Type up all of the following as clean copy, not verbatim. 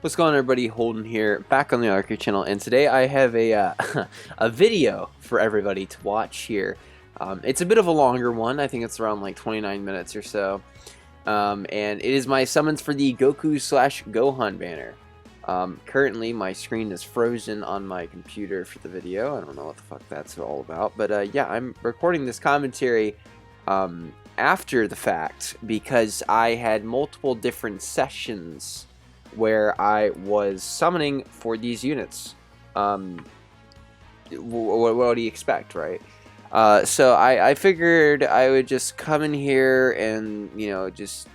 What's going on, everybody? Holden here, back on the Arcade channel, and today I have a a video for everybody to watch here. It's a bit of a longer one. I think it's around like 29 minutes or so, and it is my summons for the Goku/Gohan banner. Currently, my screen is frozen on my computer for the video. I don't know what the fuck that's all about, but yeah, I'm recording this commentary after the fact because I had multiple different sessions where I was summoning for these units. What do you expect, right? So I figured I would just come in here and, you know, just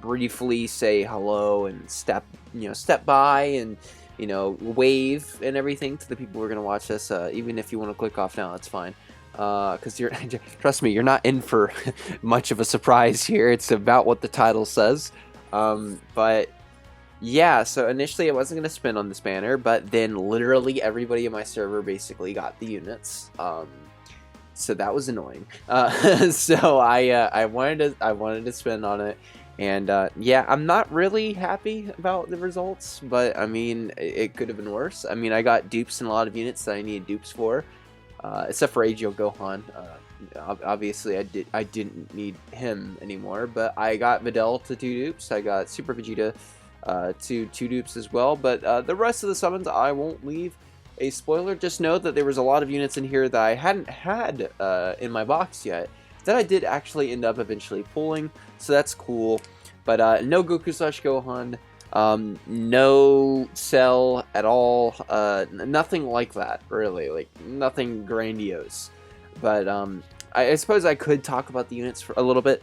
briefly say hello and step by and, you know, wave and everything to the people who are going to watch this. Even if you want to click off now, that's fine. Because you're, trust me, you're not in for much of a surprise here. It's about what the title says. But yeah, so initially I wasn't going to spin on this banner, but then literally everybody in my server basically got the units. So that was annoying. So I wanted to spin on it, and yeah, I'm not really happy about the results, but I mean, it could have been worse. I mean, I got dupes in a lot of units that I needed dupes for, except for AGO Gohan. Obviously, I didn't need him anymore, but I got Videl to 2 dupes. I got Super Vegeta to 2 dupes as well, but the rest of the summons I won't leave a spoiler. Just know that there was a lot of units in here that I hadn't had in my box yet that I did actually end up eventually pulling, so that's cool. But no Goku/Gohan, no Cell at all, nothing like that, really, like nothing grandiose. But I suppose I could talk about the units for a little bit.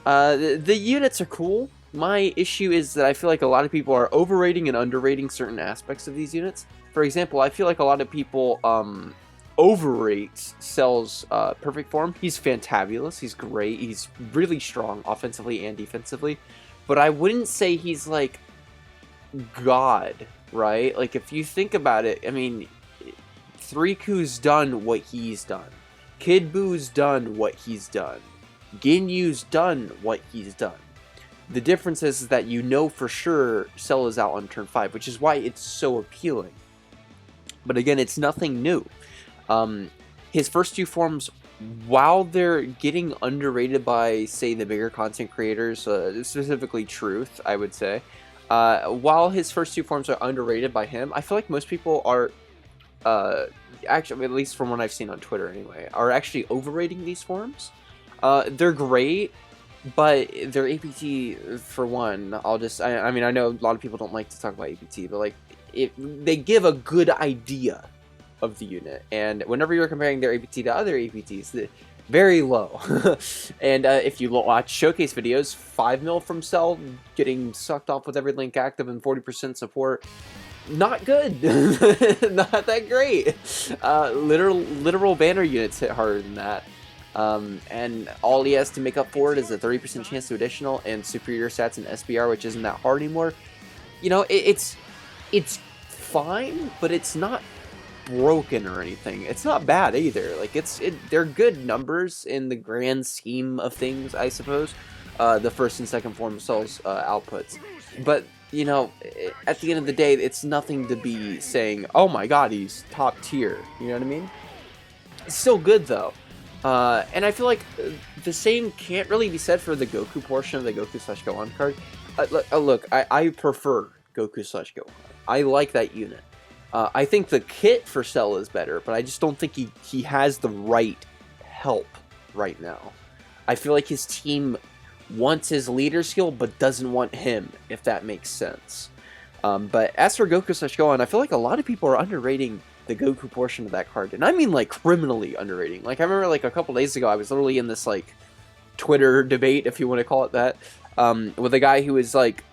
The units are cool. My issue is that I feel like a lot of people are overrating and underrating certain aspects of these units. For example, I feel like a lot of people overrate Cell's perfect form. He's fantabulous. He's great. He's really strong offensively and defensively. But I wouldn't say he's like God, right? Like, if you think about it, I mean, 3Ku's done what he's done. Kid Buu's done what he's done. Ginyu's done what he's done. The difference is that you know for sure Cell is out on turn 5, which is why it's so appealing. But again, it's nothing new. His first 2 forms, while they're getting underrated by, say, the bigger content creators, specifically Truth, I would say, while his first 2 forms are underrated by him, I feel like most people are, actually, at least from what I've seen on Twitter anyway, are actually overrating these forms. They're great, but their APT, for one, I mean, I know a lot of people don't like to talk about APT, but like, they give a good idea of the unit, and whenever you're comparing their APT to other APTs, they're very low. And if you watch showcase videos, 5 mil from Cell getting sucked off with every link active and 40% support, not good. Not that great. Literal banner units hit harder than that. And all he has to make up for it is a 30% chance to additional and superior stats in SBR, which isn't that hard anymore. You know, it's fine, but it's not broken or anything. It's not bad either. Like, they're good numbers in the grand scheme of things, I suppose. The first and second form Cell's outputs, but you know, at the end of the day, it's nothing to be saying, oh my god, he's top tier. You know what I mean? It's still good though. And I feel like the same can't really be said for the Goku portion of the Goku/Gohan card. Look, I prefer Goku/Gohan. I like that unit. I think the kit for Cell is better, but I just don't think he has the right help right now. I feel like his team wants his leader skill, but doesn't want him, if that makes sense. But as for Goku/Gohan, I feel like a lot of people are underrating the Goku portion of that card, and I mean like criminally underrating. Like, I remember like a couple days ago, I was literally in this like Twitter debate, if you want to call it that, with a guy who is like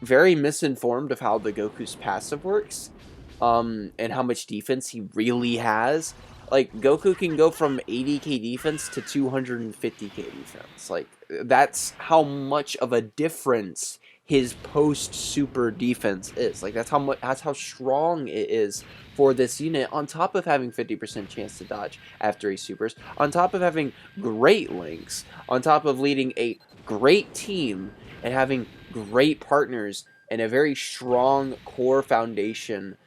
very misinformed of how the Goku's passive works, and how much defense he really has. Like, Goku can go from 80k defense to 250k defense. Like, that's how much of a difference his post-super defense is. Like, that's how strong it is for this unit, on top of having 50% chance to dodge after he supers, on top of having great links, on top of leading a great team and having great partners and a very strong core foundation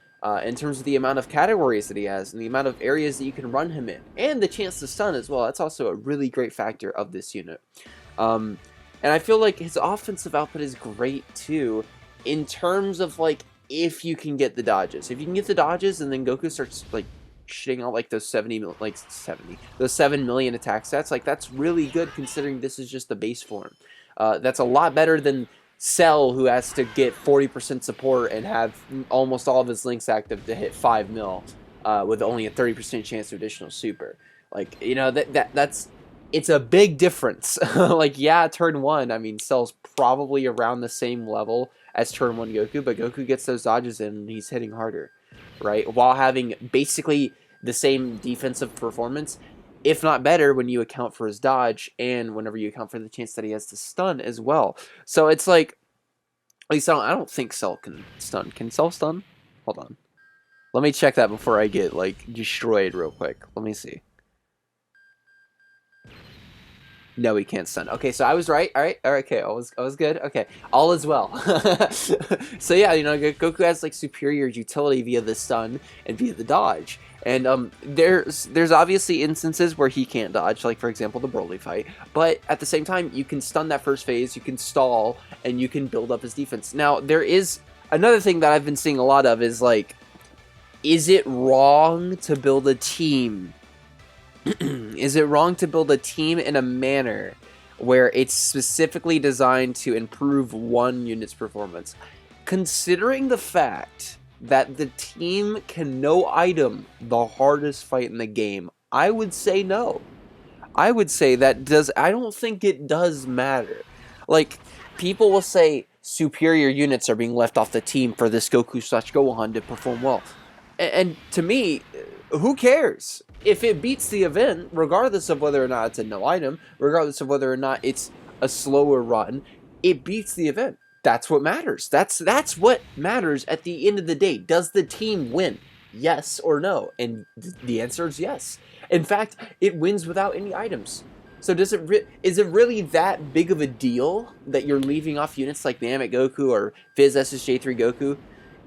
in terms of the amount of categories that he has and the amount of areas that you can run him in, and the chance to stun as well. That's also a really great factor of this unit. And I feel like his offensive output is great too, in terms of like if you can get the dodges. If you can get the dodges, and then Goku starts like shitting out like those 7 million attack stats, like that's really good considering this is just the base form. That's a lot better than Cell, who has to get 40% support and have almost all of his links active to hit 5 mil with only a 30% chance of additional super. Like, you know, that's it's a big difference. Like, yeah, turn 1, I mean, Cell's probably around the same level as turn 1 Goku, but Goku gets those dodges in and he's hitting harder, right? While having basically the same defensive performance, if not better, when you account for his dodge and whenever you account for the chance that he has to stun as well. So it's like, at least I don't think Cell can stun. Can Cell stun? Hold on. Let me check that before I get, like, destroyed real quick. Let me see. No, he can't stun. Okay, so I was right. All right, okay, I was good. Okay, all is well. So yeah, you know, Goku has like superior utility via the stun and via the dodge. And there's obviously instances where he can't dodge, like for example the Broly fight. But at the same time, you can stun that first phase, you can stall, and you can build up his defense. Now there is another thing that I've been seeing a lot of is like, is it wrong to build a team? Is it wrong to build a team in a manner where it's specifically designed to improve one unit's performance? Considering the fact that the team can no-item the hardest fight in the game, I would say no. I would say that I don't think it does matter. Like, people will say superior units are being left off the team for this Goku/Gohan to perform well. And to me, who cares? If it beats the event, regardless of whether or not it's a no item, regardless of whether or not it's a slower run, it beats the event. That's what matters. That's what matters at the end of the day. Does the team win? Yes or no? And the answer is yes. In fact, it wins without any items. So is it really that big of a deal that you're leaving off units like Namek Goku or Fizz SSJ3 Goku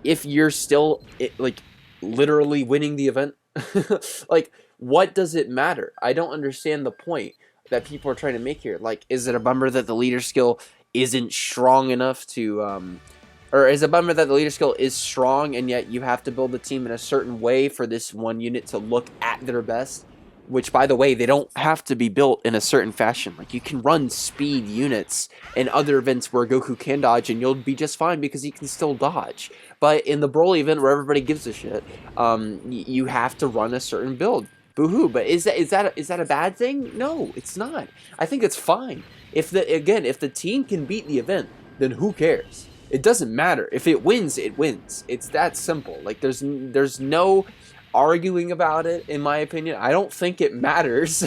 if you're still like literally winning the event? Like, what does it matter? I don't understand the point that people are trying to make here. Like, is it a bummer that the leader skill isn't strong enough to, or is it a bummer that the leader skill is strong and yet you have to build the team in a certain way for this one unit to look at their best? Which, by the way, they don't have to be built in a certain fashion. Like, you can run speed units in other events where Goku can dodge, and you'll be just fine because he can still dodge. But in the Broly event, where everybody gives a shit, you have to run a certain build. Boo-hoo. But is that a bad thing? No, it's not. I think it's fine. If the team can beat the event, then who cares? It doesn't matter. If it wins, it wins. It's that simple. Like, there's no arguing about it, in my opinion. I don't think it matters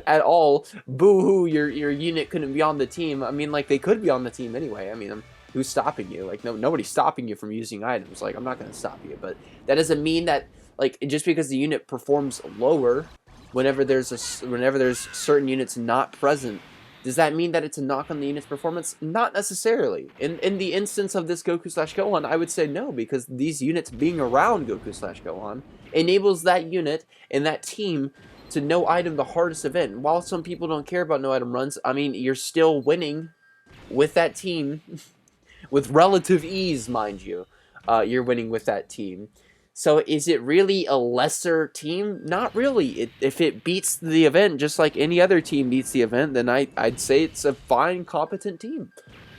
at all. Boo-hoo, your unit couldn't be on the team. I mean, like, they could be on the team anyway. I mean, who's stopping you? Like, nobody's stopping you from using items. Like, I'm not going to stop you. But that doesn't mean that, like, just because the unit performs lower whenever there's certain units not present, does that mean that it's a knock on the unit's performance? Not necessarily. In the instance of this Goku/Gohan, I would say no, because these units being around Goku/Gohan enables that unit and that team to no-item the hardest event. While some people don't care about no-item runs, I mean, you're still winning with that team with relative ease, mind you. You're winning with that team. So is it really a lesser team? Not really. If it beats the event just like any other team beats the event, then I'd say it's a fine, competent team.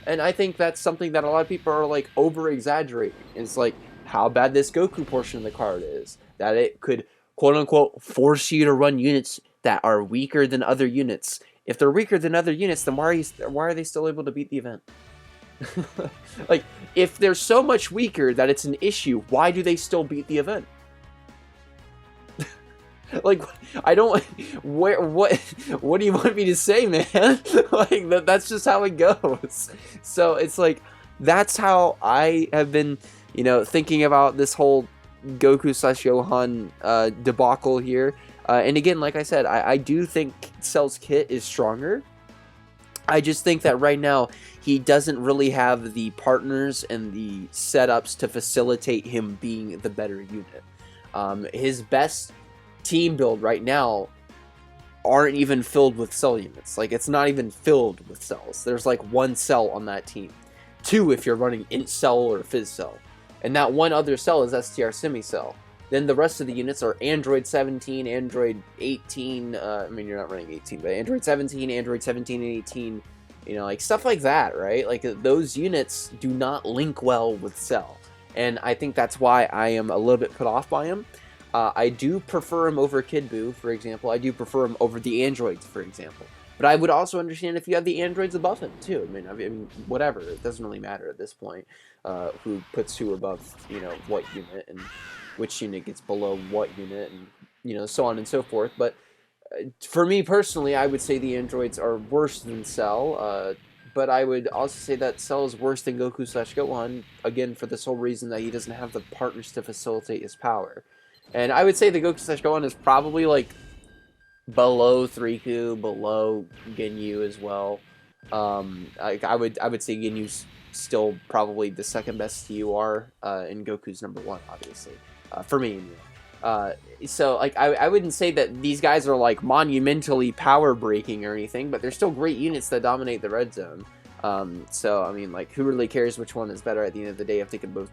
And I think that's something that a lot of people are like over-exaggerating. It's like how bad this Goku portion of the card is. That it could, quote-unquote, force you to run units that are weaker than other units. If they're weaker than other units, then why are they still able to beat the event? Like, if they're so much weaker that it's an issue, why do they still beat the event? Like, I don't... What do you want me to say, man? Like, that's just how it goes. So, it's like, that's how I have been, you know, thinking about this whole Goku/Gohan debacle here. And again, like I said, I do think Cell's kit is stronger. I just think that right now he doesn't really have the partners and the setups to facilitate him being the better unit. His best team build right now aren't even filled with cell units. Like, it's not even filled with cells. There's like 1 cell on that team. 2 if you're running int cell or fizz cell. And that one other cell is STR semi cell. Then the rest of the units are Android 17, Android 18, I mean, you're not running 18, but Android 17 and 18, you know, like stuff like that, right? Like, those units do not link well with Cell. And I think that's why I am a little bit put off by him. I do prefer him over Kid Buu, for example. I do prefer him over the androids, for example. But I would also understand if you have the androids above him, too. I mean, whatever. It doesn't really matter at this point who puts who above, you know, what unit and which unit gets below what unit and, you know, so on and so forth. But for me personally, I would say the androids are worse than Cell. But I would also say that Cell is worse than Goku/Gohan, again, for this whole reason that he doesn't have the partners to facilitate his power. And I would say the Goku/Gohan is probably, like, below 3Ku, below Ginyu as well. I would say Ginyu's still probably the second best TUR, and Goku's #1, obviously, for me. So, like, I wouldn't say that these guys are, like, monumentally power-breaking or anything, but they're still great units that dominate the red zone. So, I mean, like, who really cares which one is better at the end of the day if they can both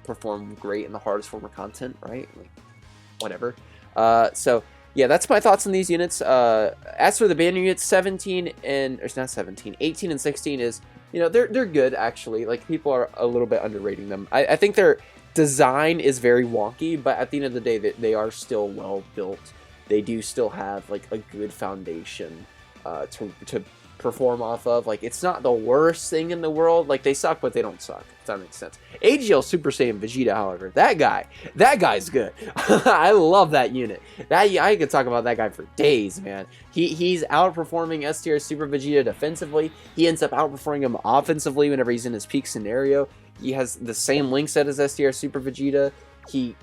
perform great in the hardest form of content, right? Like, whatever. So, yeah, that's my thoughts on these units. As for the banner units, 17 and... Or not 17. 18 and 16 is... You know, they're good, actually. Like, people are a little bit underrating them. I think their design is very wonky, but at the end of the day, they are still well built. They do still have, like, a good foundation to perform off of. Like, it's not the worst thing in the world. Like, they suck, but they don't suck, if that makes sense. AGL Super Saiyan Vegeta, however, that guy's good. I love that unit. I could talk about that guy for days, man. He's outperforming STR Super Vegeta defensively. He ends up outperforming him offensively whenever he's in his peak scenario. He has the same link set as STR Super Vegeta. He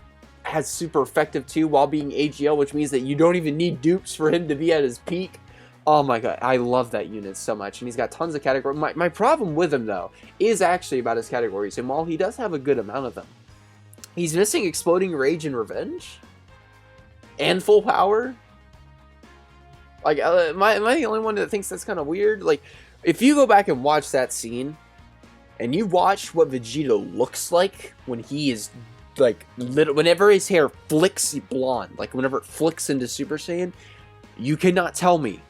has super effective too while being AGL, which means that you don't even need dupes for him to be at his peak. Oh my god, I love that unit so much, and he's got tons of categories. My problem with him, though, is actually about his categories, and while he does have a good amount of them, he's missing Exploding Rage and Revenge, and Full Power. Like, am I the only one that thinks that's kind of weird? Like, if you go back and watch that scene, and you watch what Vegeta looks like when he is, like, whenever his hair flicks blonde, like, whenever it flicks into Super Saiyan, you cannot tell me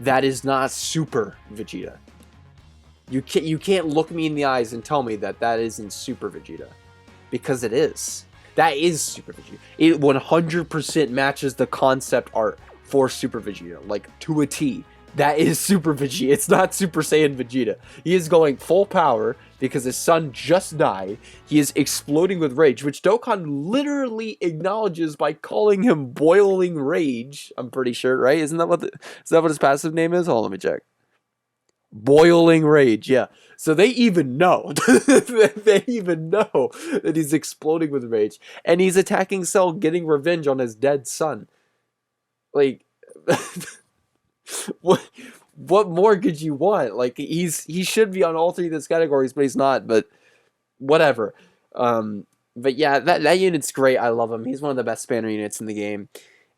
that is not Super Vegeta. You can't look me in the eyes and tell me that that isn't Super Vegeta. Because it is. That is Super Vegeta. It 100% matches the concept art for Super Vegeta. Like, to a T. That is Super Vegeta. It's not Super Saiyan Vegeta. He is going full power because his son just died. He is exploding with rage, which Dokkan literally acknowledges by calling him Boiling Rage. I'm pretty sure, right? Is that what his passive name is? Hold on, let me check. Boiling Rage, yeah. So they even know. They even know that he's exploding with rage. And he's attacking Cell, getting revenge on his dead son. Like... What more could you want? Like, he should be on all 3 of those categories, but he's not. But whatever. But yeah, that unit's great. I love him. He's one of the best banner units in the game.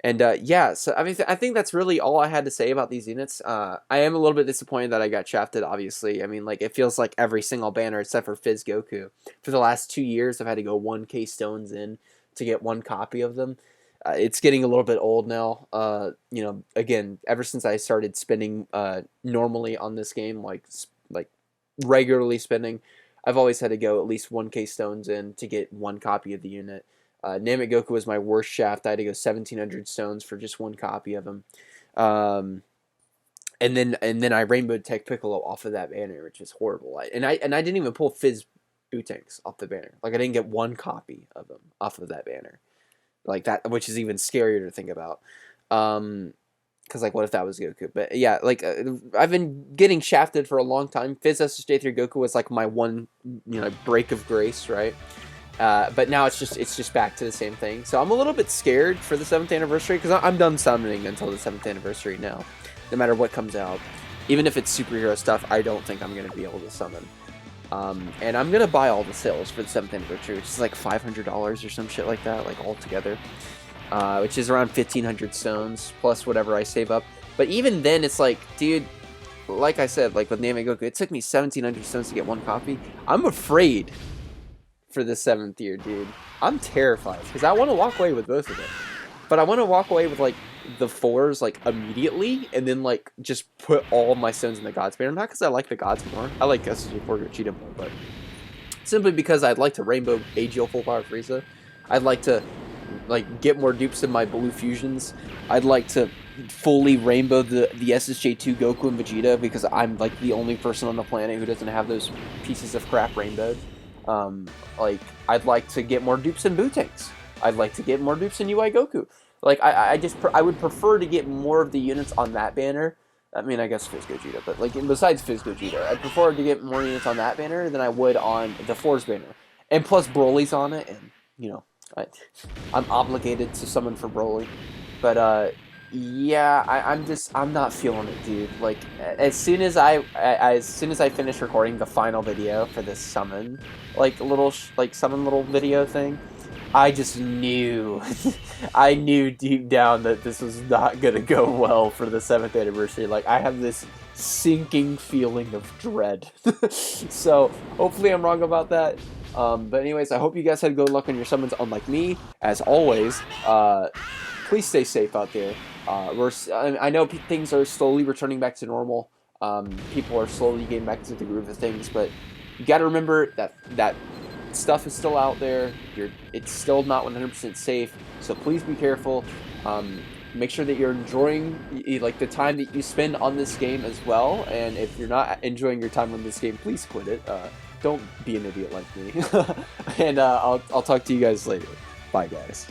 And yeah, so I mean, I think that's really all I had to say about these units. I am a little bit disappointed that I got shafted. Obviously, I mean, like, it feels like every single banner except for Fizz Goku for the last 2 years I've had to go 1K stones in to get 1 copy of them. It's getting a little bit old now. You know, again, ever since I started spending normally on this game, like regularly spending, I've always had to go at least 1K stones in to get 1 copy of the unit. Namek Goku was my worst shaft. I had to go 1,700 stones for just 1 copy of him. And then I rainbowed Tech Piccolo off of that banner, which is horrible. And I didn't even pull Fizz Bootanks off the banner. Like, I didn't get 1 copy of him off of that banner. Like that, which is even scarier to think about. Because, like, what if that was Goku? But yeah, like, I've been getting shafted for a long time. Fizz SSJ3 Goku was like my one, you know, break of grace, right? But now it's just back to the same thing. So I'm a little bit scared for the 7th anniversary because I'm done summoning until the 7th anniversary now, no matter what comes out. Even if it's superhero stuff, I don't think I'm gonna be able to summon. And I'm gonna buy all the sales for the 7th anniversary, which is like $500 or some shit like that, like all together, which is around 1,500 stones plus whatever I save up. But even then, it's like, dude, like I said, like with Name Goku, it took me 1,700 stones to get one copy. I'm afraid for the 7th year, dude. I'm terrified because I want to walk away with both of them, but I want to walk away with like the 4s like immediately, and then like just put all my stones in the Gods banner. Not because I like the Gods more. I like STR Goku more, but simply because I'd like to rainbow AGL full power Frieza. I'd like to like get more dupes in my blue fusions. I'd like to fully rainbow the SSJ2 Goku and Vegeta because I'm like the only person on the planet who doesn't have those pieces of crap rainbowed. Like I'd like to get more dupes in Bootanks. I'd like to get more dupes in UI Goku. Like, I would prefer to get more of the units on that banner. I mean, I guess Fizz Gogeta, but, like, besides Fizz Gogeta, I'd prefer to get more units on that banner than I would on the 4's banner. And plus, Broly's on it, and, you know, I'm obligated to summon for Broly. But, yeah, I'm not feeling it, dude. Like, as soon as I finish recording the final video for this summon, like, summon little video thing, I just knew, I knew deep down that this was not going to go well for the 7th anniversary. Like, I have this sinking feeling of dread. So, hopefully I'm wrong about that. But anyways, I hope you guys had good luck on your summons, unlike me. As always, please stay safe out there. I know things are slowly returning back to normal. People are slowly getting back to the groove of things, but you got to remember that stuff is still out there. It's still not 100% safe, so please be careful. Make sure that you're enjoying like the time that you spend on this game as well, and if you're not enjoying your time on this game, please quit it. Don't be an idiot like me. And I'll talk to you guys later. Bye, guys.